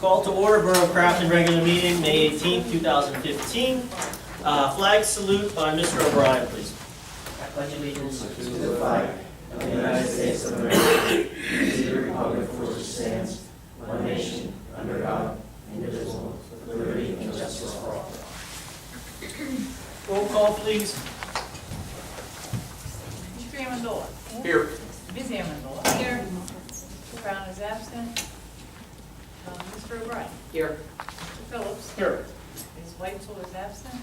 Call to order Borough Crafton regular meeting, May 18th, 2015. Flag salute by Mr. O'Brien, please. I pledge allegiance to the flag of the United States of America, and to the republic for which it stands, one nation, under God, indivisible, with liberty and justice for all. Roll call, please. Mr. Amendola. Here. Ms. Amendola. Here. Mr. Brown is absent. Mr. O'Brien. Here. Mr. Phillips. Here. Ms. Whitesell is absent.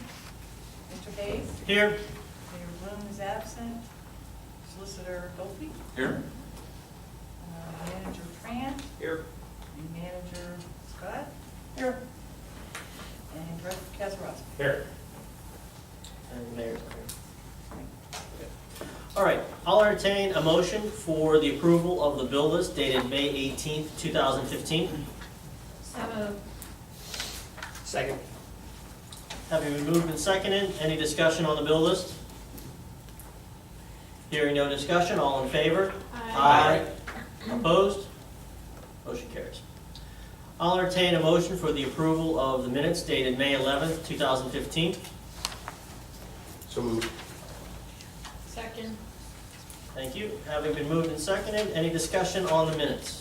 Mr. Hayes. Here. Mayor Bloom is absent. Solicitor Goldby. Here. Manager Tran. Here. Manager Scott. Here. And Director Kazarovski. Here. And the mayor's here. All right, I'll entertain a motion for the approval of the bill list dated May 18th, 2015. So moved. Second. Having been moved and seconded, any discussion on the bill list? Hearing no discussion, all in favor? Aye. Opposed? Motion carries. I'll entertain a motion for the approval of the minutes dated May 11th, 2015. So moved. Second. Thank you. Having been moved and seconded, any discussion on the minutes?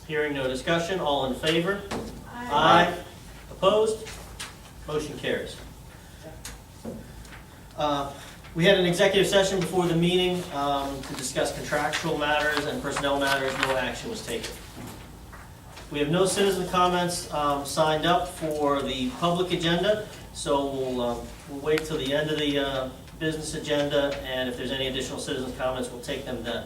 Hearing no discussion, all in favor? Aye. Opposed? Motion carries. We had an executive session before the meeting to discuss contractual matters and personnel matters. No action was taken. We have no citizen comments signed up for the public agenda, so we'll wait till the end of the business agenda, and if there's any additional citizen comments, we'll take them then.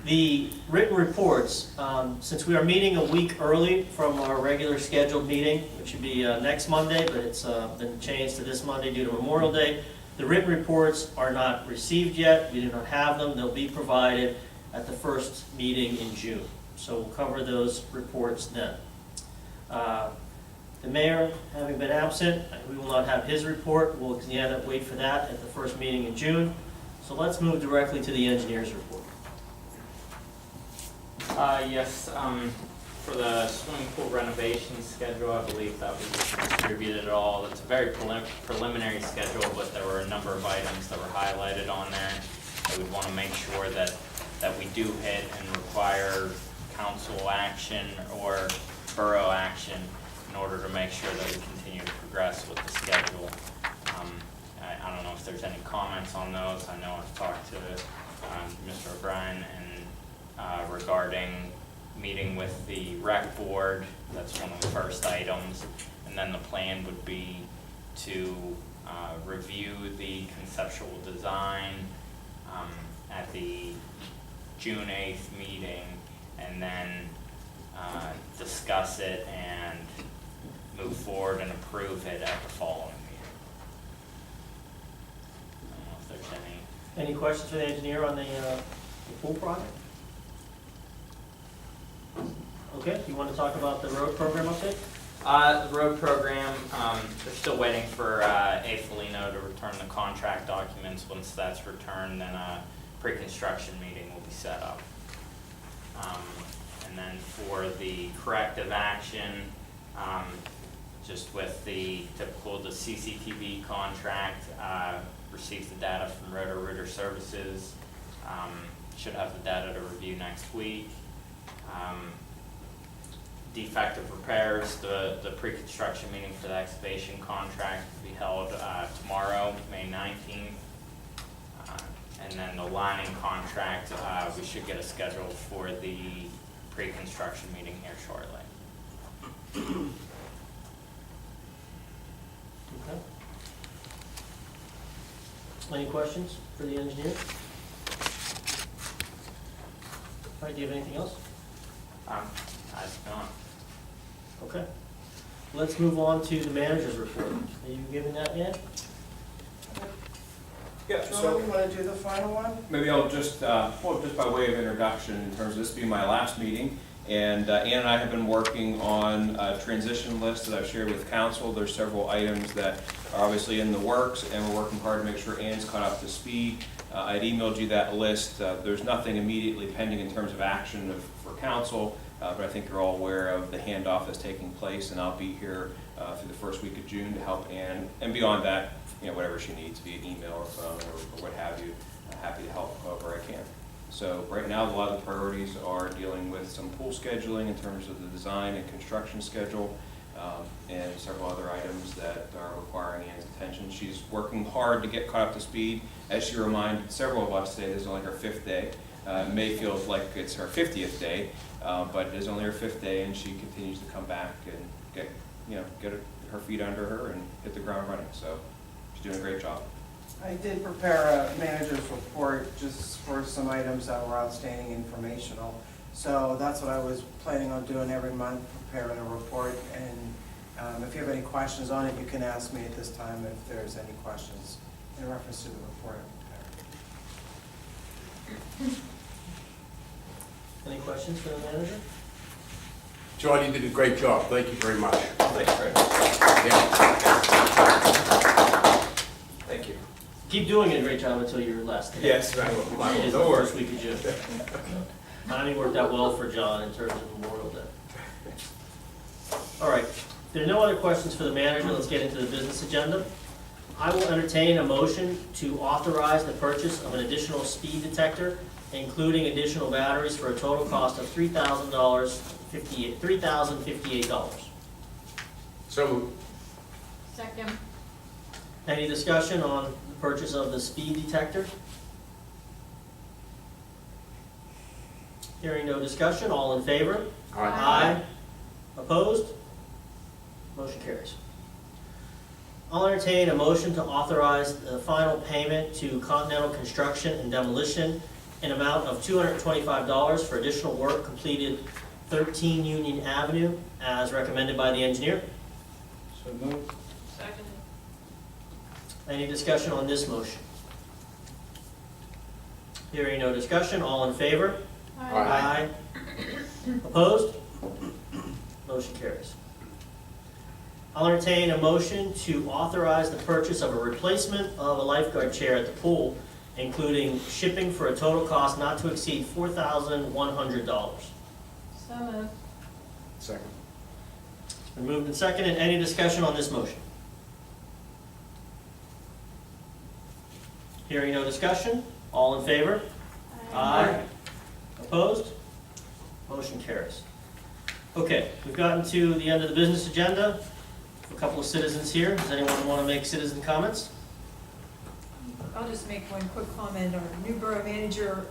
The written reports, since we are meeting a week early from our regular scheduled meeting, which should be next Monday, but it's been changed to this Monday due to Memorial Day, the written reports are not received yet. We do not have them. They'll be provided at the first meeting in June. So we'll cover those reports then. The mayor, having been absent, we will not have his report. We'll wait for that at the first meeting in June. So let's move directly to the engineer's report. Yes, for the swimming pool renovation schedule, I believe that was distributed all. It's a very preliminary schedule, but there were a number of items that were highlighted on there. I would want to make sure that we do hit and require council action or borough action in order to make sure that we continue to progress with the schedule. I don't know if there's any comments on those. I know I've talked to Mr. O'Brien and regarding meeting with the rec board. That's one of the first items, and then the plan would be to review the conceptual design at the June 8th meeting, and then discuss it and move forward and approve it at the following meeting. I don't know if there's any. Any questions for the engineer on the pool project? Okay, you want to talk about the road program update? The road program, they're still waiting for A. Felino to return the contract documents. Once that's returned, then a pre-construction meeting will be set up. And then for the corrective action, just with the typical, the CCTV contract, received the data from Roto-Rooter Services. Should have the data to review next week. Defective repairs, the pre-construction meeting for the excavation contract will be held tomorrow, May 19th. And then the lining contract, we should get a schedule for the pre-construction meeting here shortly. Okay. Any questions for the engineer? All right, do you have anything else? I don't. Okay. Let's move on to the manager's report. Are you giving that yet? Yeah, So so you want to do the final one? maybe I'll just, well, just by way of introduction, in terms of this being my last meeting, and Ann and I have been working on a transition list that I've shared with council. There's several items that are obviously in the works, and we're working hard to make sure Ann's caught up to speed. I'd emailed you that list. There's nothing immediately pending in terms of action for council, but I think you're all aware of the handoff that's taking place, and I'll be here through the first week of June to help Ann, and beyond that, whatever she needs, via email or phone or what have you. Happy to help however I can. So right now, a lot of the priorities are dealing with some pool scheduling in terms of the design and construction schedule, and several other items that are requiring Ann's attention. She's working hard to get caught up to speed. As she reminded several of us today, this is only her 5th day. May feels like it's her 50th day, but it is only her 5th day, and she continues to come back and get her feet under her and hit the ground running. So she's doing a great job. I did prepare a manager's report just for some items that were outstanding informational. So that's what I was planning on doing every month, preparing a report. And if you have any questions on it, you can ask me at this time if there's any questions in reference to the report I prepared. Any questions for the manager? John, you did a great job. Thank you very much. Thanks, Fred. Yeah. Thank you. Keep doing a great job until your last day. Yes, I It is will. the Don't worry. first week of June. Timing worked out well for John in terms of Memorial Day. All right, if there are no other questions for the manager, let's get into the business agenda. I will entertain a motion to authorize the purchase of an additional speed detector, including additional batteries, for a total cost of $3,058. So moved. Second. Any discussion on the purchase of the speed detector? Hearing no discussion, all in favor? Aye. Opposed? Motion carries. I'll entertain a motion to authorize the final payment to Continental Construction and Demolition in amount of $225 for additional work completed 13 Union Avenue as recommended by the engineer. So moved. Second. Any discussion on this motion? Hearing no discussion, all in favor? Aye. Opposed? Motion carries. I'll entertain a motion to authorize the purchase of a replacement of a lifeguard chair at the pool, including shipping for a total cost not to exceed $4,100. So moved. Second. It's been moved and seconded. Any discussion on this motion? Hearing no discussion, all in favor? Aye. Opposed? Motion carries. Okay, we've gotten to the end of the business agenda. A couple of citizens here. Does anyone want to make citizen comments? I'll just make one quick comment. Our new borough manager,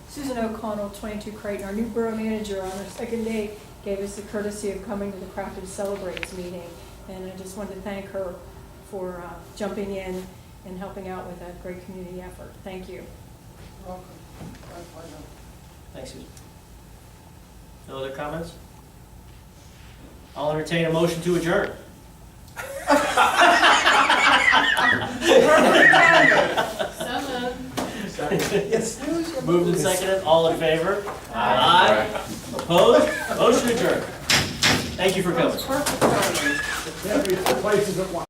Susan O'Connell, 22 Creighton, our new borough manager on her second day gave us the courtesy of coming to the Crafted Celebrates meeting. And I just wanted to thank her for jumping in and helping out with that great community effort. Thank you. Welcome. My pleasure. Thanks, Susan. No other comments? I'll entertain a motion to adjourn. So moved. Yes. Moved and seconded, all in favor? Aye. Opposed? Motion adjourned. Thank you for coming. Perfect timing. Every places at once.